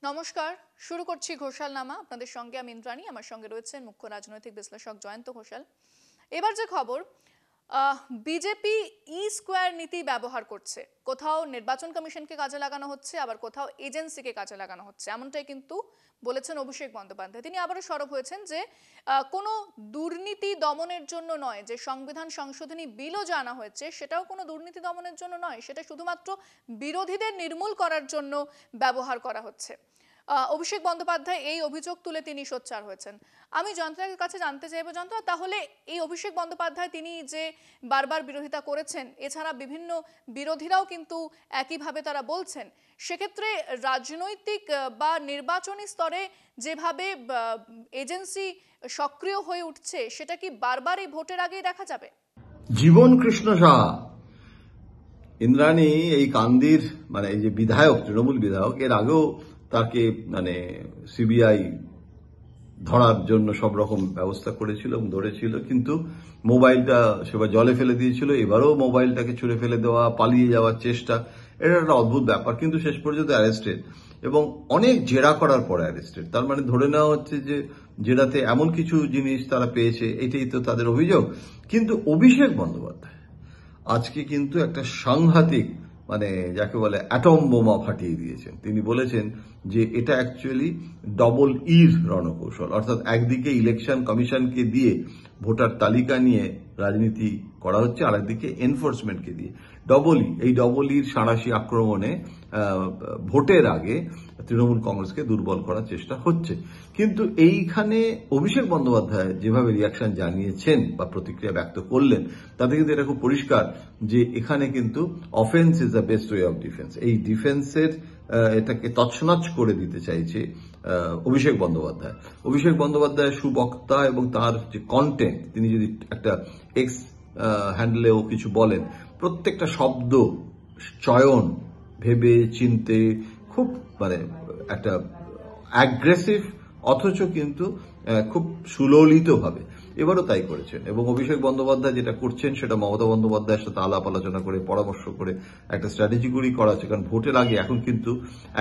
নমস্কার, শুরু করছি ঘোষালনামা। আপনাদের সঙ্গে আমি ইন্দ্রাণী, আমার সঙ্গে রয়েছেন মুখ্য রাজনৈতিক বিশ্লেষক জয়ন্ত ঘোষাল। এবার যে খবর, বিজেপি স্কোয়ার নীতি ব্যবহার করছে। কোথাও নির্বাচন কমিশনকে কাজে লাগানো হচ্ছে, আবার কোথাও এজেন্সিকে কাজে লাগানো হচ্ছে, এমনটাই কিন্তু বলেছেন অভিষেক বন্দ্যোপাধ্যায়। তিনি আবারও সরব হয়েছেন যে কোনো দুর্নীতি দমনের জন্য নয়, যে সংবিধান সংশোধনী বিলও যা আনা হয়েছে সেটাও কোনো দুর্নীতি দমনের জন্য নয়, সেটা শুধুমাত্র বিরোধীদের নির্মূল করার জন্য ব্যবহার করা হচ্ছে। অভিষেক বন্দ্যোপাধ্যায় এই অভিযোগ তুলে তিনি সোচ্চার হয়েছেন। আমি জয়ন্তের কাছে জানতে চাইবো, জয়ন্ত, তাহলে এই অভিষেক বন্দ্যোপাধ্যায় তিনি যে বারবার বিরোধিতা করেছেন, এছাড়া বিভিন্ন বিরোধীরাও কিন্তু একইভাবে তারা বলছেন, সেক্ষেত্রে রাজনৈতিক বা নির্বাচনী স্তরে যেভাবে এজেন্সি সক্রিয় হয়ে উঠছে, সেটা কি বারবার এই ভোটের আগেই দেখা যাবে? জীবন কৃষ্ণ সাহা, ইন্দ্রাণী, এই কান্দির এই যে বিধায়ক, তৃণমূল বিধায়ক, এর আগেও তাকে সিবিআই ধরার জন্য সব রকম ব্যবস্থা করেছিল এবং ধরেছিল, কিন্তু মোবাইলটা সেবার জলে ফেলে দিয়েছিল। এবারও মোবাইলটাকে ছুঁড়ে ফেলে দেওয়া, পালিয়ে যাওয়ার চেষ্টা, এটা একটা অদ্ভুত ব্যাপার। কিন্তু শেষ পর্যন্ত অ্যারেস্টেড, এবং অনেক জেরা করার পরে অ্যারেস্টেড। তার মানে ধরে নেওয়া হচ্ছে যে জেরাতে এমন কিছু জিনিস তারা পেয়েছে, এটাই তো তাদের অভিযোগ। কিন্তু অভিষেক বন্দ্যোপাধ্যায় আজকে কিন্তু একটা সাংঘাতিক যাকে বলে অ্যাটম বোমা ফাটিয়ে দিয়েছেন। তিনি বলেছেন যে এটা অ্যাকচুয়ালি ডবল ইর রণকৌশল, অর্থাৎ একদিকে ইলেকশন কমিশনকে দিয়ে ভোটার তালিকা নিয়ে রাজনীতি করা হচ্ছে, আর একদিকে এনফোর্সমেন্টকে দিয়ে এই ডবল ইর সাঁড়াশি আক্রমণে ভোটের আগে তৃণমূল কংগ্রেসকে দুর্বল করার চেষ্টা হচ্ছে। কিন্তু এইখানে অভিষেক বন্দ্যোপাধ্যায় যেভাবে রিয়াকশন জানিয়েছেন বা প্রতিক্রিয়া ব্যক্ত করলেন, তাতে কিন্তু এটা খুব পরিষ্কার যে এখানে কিন্তু offence is the best way of defence. এই ডিফেন্সের এটাকে তছনছ করে দিতে চাইছে অভিষেক বন্দ্যোপাধ্যায় সুবক্তা, এবং তার যে কন্টেন্ট, তিনি যদি একটা এক্স হ্যান্ডেলেও কিছু বলেন, প্রত্যেকটা শব্দ চয়ন ভেবে চিনতে খুব একটা অ্যাগ্রেসিভ, অথচ কিন্তু খুব সুললিত ভাবে এবারও তাই করেছেন। এবং অভিষেক বন্দ্যোপাধ্যায় যেটা করছেন সেটা মমতা বন্দ্যোপাধ্যায়ের সাথে আলাপ আলোচনা করে, পরামর্শ করে একটা স্ট্র্যাটেজি করা আছে। কারণ ভোটের আগে এখন কিন্তু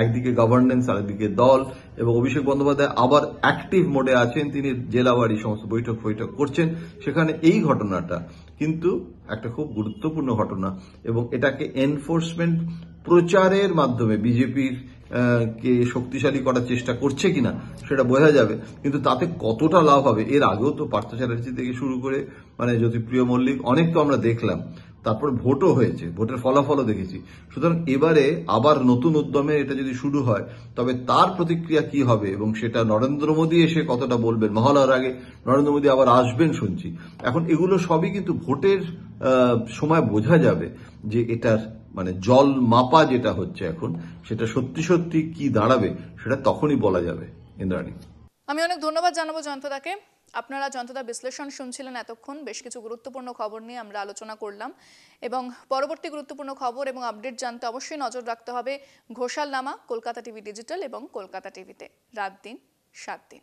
একদিকে গভর্নেন্স, আরেকদিকে দল, এবং অভিষেক বন্দ্যোপাধ্যায় আবার অ্যাক্টিভ মোডে আছেন। তিনি জেলাবাড়ি সমস্ত বৈঠক করছেন। সেখানে এই ঘটনাটা কিন্তু একটা খুব গুরুত্বপূর্ণ ঘটনা, এবং এটাকে এনফোর্সমেন্ট প্রচারের মাধ্যমে বিজেপির কে শক্তিশালী করার চেষ্টা করছে কিনা সেটা বোঝা যাবে। কিন্তু তাতে কতটা লাভ হবে, এর আগেও তো পার্থ চ্যাটার্জি থেকে শুরু করে জ্যোতিপ্রিয় মল্লিক, অনেক তো আমরা দেখলাম। তারপর ভোটও হয়েছে, ভোটের ফলাফলও দেখেছি। সুতরাং এবারে আবার নতুন উদ্যমে এটা যদি শুরু হয়, তবে তার প্রতিক্রিয়া কি হবে, এবং সেটা নরেন্দ্র মোদী এসে কতটা বলবেন। মহালয়ার আগে নরেন্দ্র মোদী আবার আসবেন শুনছি। এখন এগুলো সবই কিন্তু ভোটের সময় বোঝা যাবে যে এটার জল মাপা যেটা হচ্ছে এখন, সেটা সত্যি সত্যি কি দাঁড়াবে, সেটা তখনই বলা যাবে। ইন্দ্রাণী, আমি অনেক ধন্যবাদ জানাবো জয়ন্তদাকে। আপনারা জয়ন্তদার বিশ্লেষণ শুনছিলেন এতক্ষণ। বেশ কিছু গুরুত্বপূর্ণ খবর নিয়ে আমরা আলোচনা করলাম, এবং পরবর্তী গুরুত্বপূর্ণ খবর এবং আপডেট জানতে অবশ্যই নজর রাখতে হবে ঘোষালনামা, কলকাতা টিভি ডিজিটাল এবং কলকাতা টিভিতে, রাত দিন 7 দিন।